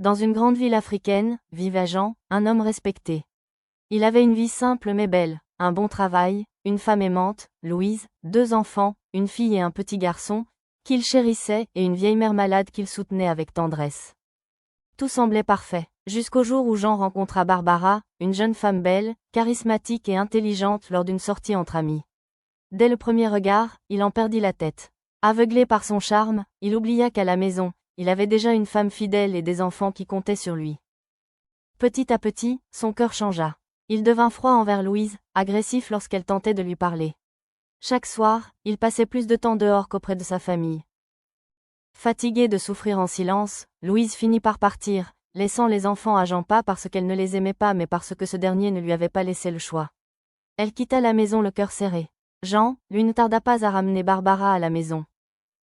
Dans une grande ville africaine, vivait Jean, un homme respecté. Il avait une vie simple mais belle, un bon travail, une femme aimante, Louise, 2 enfants, une fille et un petit garçon, qu'il chérissait, et une vieille mère malade qu'il soutenait avec tendresse. Tout semblait parfait, jusqu'au jour où Jean rencontra Barbara, une jeune femme belle, charismatique et intelligente lors d'une sortie entre amis. Dès le premier regard, il en perdit la tête. Aveuglé par son charme, il oublia qu'à la maison, il avait déjà une femme fidèle et des enfants qui comptaient sur lui. Petit à petit, son cœur changea. Il devint froid envers Louise, agressif lorsqu'elle tentait de lui parler. Chaque soir, il passait plus de temps dehors qu'auprès de sa famille. Fatiguée de souffrir en silence, Louise finit par partir, laissant les enfants à Jean pas parce qu'elle ne les aimait pas mais parce que ce dernier ne lui avait pas laissé le choix. Elle quitta la maison le cœur serré. Jean, lui, ne tarda pas à ramener Barbara à la maison.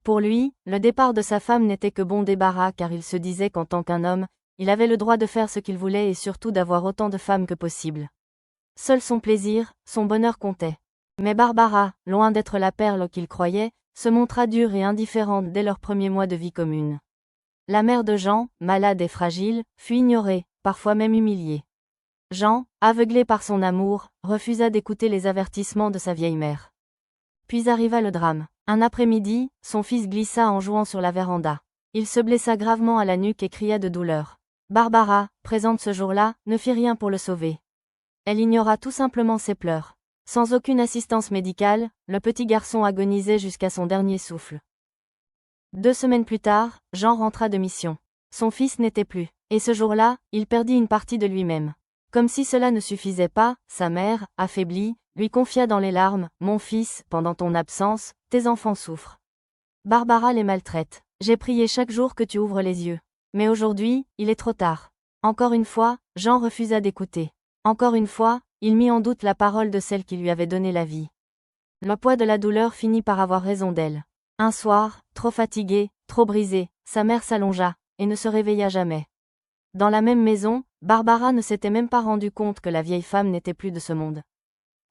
Pour lui, le départ de sa femme n'était que bon débarras car il se disait qu'en tant qu'un homme, il avait le droit de faire ce qu'il voulait et surtout d'avoir autant de femmes que possible. Seul son plaisir, son bonheur comptait. Mais Barbara, loin d'être la perle qu'il croyait, se montra dure et indifférente dès leurs premiers mois de vie commune. La mère de Jean, malade et fragile, fut ignorée, parfois même humiliée. Jean, aveuglé par son amour, refusa d'écouter les avertissements de sa vieille mère. Puis arriva le drame. Un après-midi, son fils glissa en jouant sur la véranda. Il se blessa gravement à la nuque et cria de douleur. Barbara, présente ce jour-là, ne fit rien pour le sauver. Elle ignora tout simplement ses pleurs. Sans aucune assistance médicale, le petit garçon agonisait jusqu'à son dernier souffle. 2 semaines plus tard, Jean rentra de mission. Son fils n'était plus, et ce jour-là, il perdit une partie de lui-même. Comme si cela ne suffisait pas, sa mère, affaiblie, lui confia dans les larmes, « Mon fils, pendant ton absence, tes enfants souffrent. Barbara les maltraite. J'ai prié chaque jour que tu ouvres les yeux. Mais aujourd'hui, il est trop tard. » Encore une fois, Jean refusa d'écouter. Encore une fois, il mit en doute la parole de celle qui lui avait donné la vie. Le poids de la douleur finit par avoir raison d'elle. Un soir, trop fatigué, trop brisé, sa mère s'allongea, et ne se réveilla jamais. Dans la même maison, Barbara ne s'était même pas rendu compte que la vieille femme n'était plus de ce monde.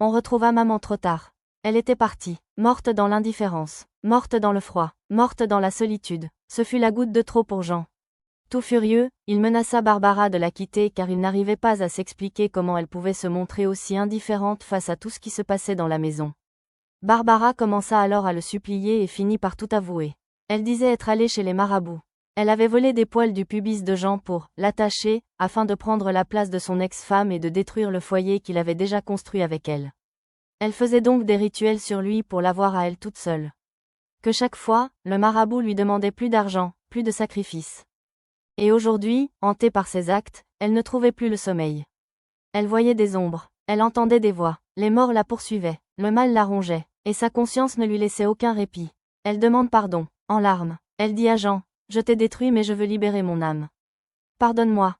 On retrouva maman trop tard. Elle était partie, morte dans l'indifférence, morte dans le froid, morte dans la solitude. Ce fut la goutte de trop pour Jean. Tout furieux, il menaça Barbara de la quitter car il n'arrivait pas à s'expliquer comment elle pouvait se montrer aussi indifférente face à tout ce qui se passait dans la maison. Barbara commença alors à le supplier et finit par tout avouer. Elle disait être allée chez les marabouts. Elle avait volé des poils du pubis de Jean pour l'attacher, afin de prendre la place de son ex-femme et de détruire le foyer qu'il avait déjà construit avec elle. Elle faisait donc des rituels sur lui pour l'avoir à elle toute seule. Que chaque fois, le marabout lui demandait plus d'argent, plus de sacrifices. Et aujourd'hui, hantée par ses actes, elle ne trouvait plus le sommeil. Elle voyait des ombres, elle entendait des voix, les morts la poursuivaient, le mal la rongeait, et sa conscience ne lui laissait aucun répit. Elle demande pardon, en larmes. Elle dit à Jean, « Je t'ai détruit mais je veux libérer mon âme. Pardonne-moi. »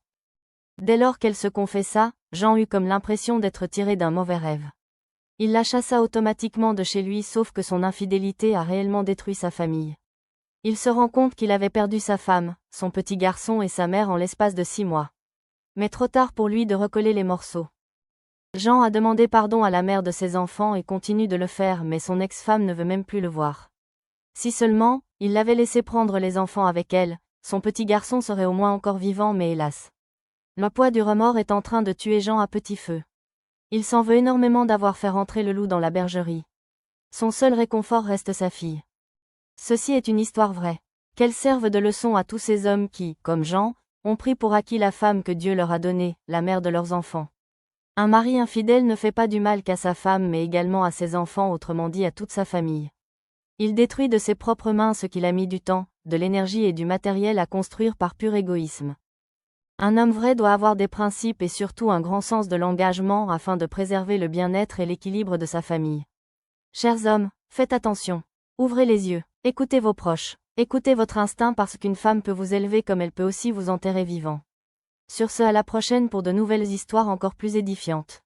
Dès lors qu'elle se confessa, Jean eut comme l'impression d'être tiré d'un mauvais rêve. Il la chassa automatiquement de chez lui sauf que son infidélité a réellement détruit sa famille. Il se rend compte qu'il avait perdu sa femme, son petit garçon et sa mère en l'espace de 6 mois. Mais trop tard pour lui de recoller les morceaux. Jean a demandé pardon à la mère de ses enfants et continue de le faire mais son ex-femme ne veut même plus le voir. Si seulement, il l'avait laissé prendre les enfants avec elle, son petit garçon serait au moins encore vivant mais hélas. Le poids du remords est en train de tuer Jean à petit feu. Il s'en veut énormément d'avoir fait rentrer le loup dans la bergerie. Son seul réconfort reste sa fille. Ceci est une histoire vraie. Qu'elle serve de leçon à tous ces hommes qui, comme Jean, ont pris pour acquis la femme que Dieu leur a donnée, la mère de leurs enfants. Un mari infidèle ne fait pas du mal qu'à sa femme mais également à ses enfants, autrement dit à toute sa famille. Il détruit de ses propres mains ce qu'il a mis du temps, de l'énergie et du matériel à construire par pur égoïsme. Un homme vrai doit avoir des principes et surtout un grand sens de l'engagement afin de préserver le bien-être et l'équilibre de sa famille. Chers hommes, faites attention. Ouvrez les yeux, écoutez vos proches, écoutez votre instinct parce qu'une femme peut vous élever comme elle peut aussi vous enterrer vivant. Sur ce, à la prochaine pour de nouvelles histoires encore plus édifiantes.